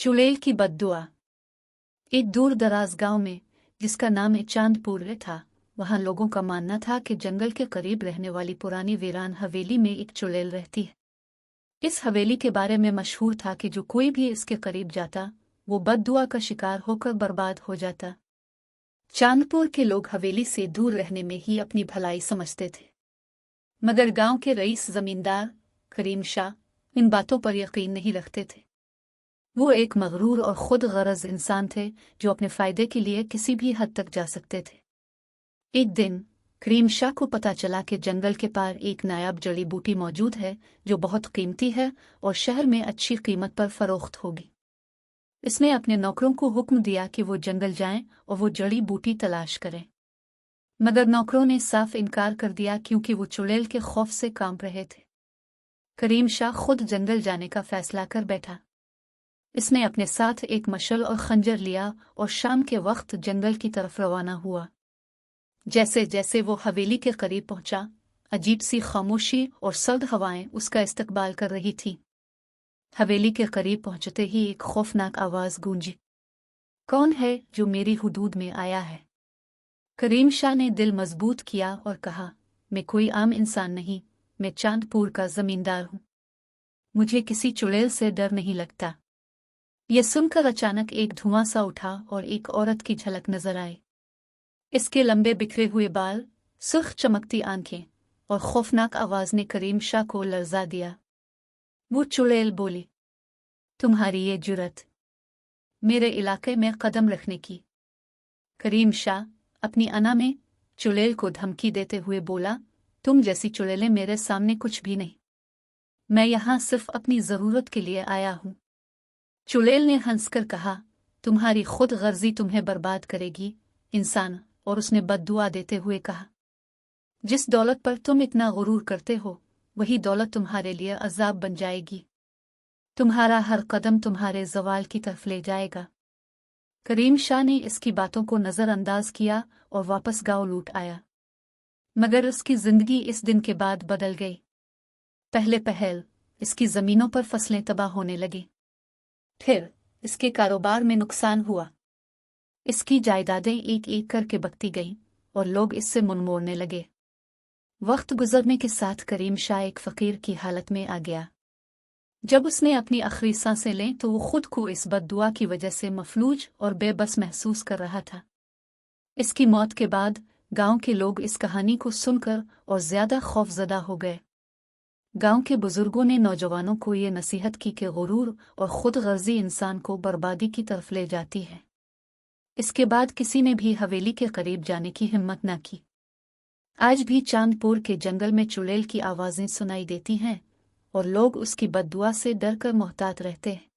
चुड़ैल की बद्दुआ। एक दूर दराज गांव में, जिसका नाम चांदपुर था, वहां लोगों का मानना था कि जंगल के करीब रहने वाली पुरानी वीरान हवेली में एक चुड़ैल रहती है। इस हवेली के बारे में मशहूर था कि जो कोई भी इसके करीब जाता वो बद्दुआ का शिकार होकर बर्बाद हो जाता। चांदपुर के लोग हवेली से दूर रहने में ही अपनी भलाई समझते थे, मगर गांव के रईस जमींदार करीम शाह इन बातों पर यकीन नहीं रखते थे। वो एक मगरूर और खुद गरज इंसान थे जो अपने फायदे के लिए किसी भी हद तक जा सकते थे। एक दिन करीम शाह को पता चला कि जंगल के पार एक नायाब जड़ी बूटी मौजूद है जो बहुत कीमती है और शहर में अच्छी कीमत पर फरोख्त होगी। इसने अपने नौकरों को हुक्म दिया कि वो जंगल जाएं और वो जड़ी बूटी तलाश करें, मगर नौकरों ने साफ इनकार कर दिया क्योंकि वो चुड़ैल के खौफ से कांप रहे थे। करीम शाह खुद जंगल जाने का फैसला कर बैठा। इसने अपने साथ एक मशल और खंजर लिया और शाम के वक्त जंगल की तरफ रवाना हुआ। जैसे जैसे वो हवेली के करीब पहुंचा, अजीब सी खामोशी और सर्द हवाएं उसका इस्तकबाल कर रही थीं। हवेली के करीब पहुंचते ही एक खौफनाक आवाज गूंजी, कौन है जो मेरी हुदूद में आया है? करीम शाह ने दिल मजबूत किया और कहा, मैं कोई आम इंसान नहीं, मैं चांदपुर का जमींदार हूं। मुझे किसी चुड़ैल से डर नहीं लगता। यह सुनकर अचानक एक धुआं सा उठा और एक औरत की झलक नजर आई। इसके लंबे बिखरे हुए बाल, सुर्ख चमकती आंखें और खौफनाक आवाज ने करीम शाह को लर्जा दिया। वो चुड़ैल बोली, तुम्हारी ये जुर्रत मेरे इलाके में कदम रखने की? करीम शाह अपनी अना में चुड़ैल को धमकी देते हुए बोला, तुम जैसी चुड़ैलें मेरे सामने कुछ भी नहीं। मैं यहां सिर्फ अपनी जरूरत के लिए आया हूं। चुड़ैल ने हंसकर कहा, तुम्हारी खुद गर्जी तुम्हें बर्बाद करेगी इंसान। और उसने बद्दुआ देते हुए कहा, जिस दौलत पर तुम इतना गुरूर करते हो वही दौलत तुम्हारे लिए अजाब बन जाएगी। तुम्हारा हर कदम तुम्हारे जवाल की तरफ ले जाएगा। करीम शाह ने इसकी बातों को नजरअंदाज किया और वापस गांव लौट आया, मगर उसकी जिंदगी इस दिन के बाद बदल गई। पहले पहल इसकी जमीनों पर फसलें तबाह होने लगी, फिर इसके कारोबार में नुकसान हुआ। इसकी जायदादें एक एक करके बकती गईं और लोग इससे मुंह मोड़ने लगे। वक्त गुजरने के साथ करीम शाह एक फकीर की हालत में आ गया। जब उसने अपनी आखिरी सांसें लें तो वो खुद को इस बद्दुआ की वजह से मफलूज और बेबस महसूस कर रहा था। इसकी मौत के बाद गांव के लोग इस कहानी को सुनकर और ज्यादा खौफजदा हो गए। गांव के बुजुर्गों ने नौजवानों को ये नसीहत की कि गुरूर और खुद गर्जी इंसान को बर्बादी की तरफ ले जाती है। इसके बाद किसी ने भी हवेली के करीब जाने की हिम्मत न की। आज भी चांदपुर के जंगल में चुड़ैल की आवाजें सुनाई देती हैं और लोग उसकी बद्दुआ से डर कर मोहतात रहते हैं।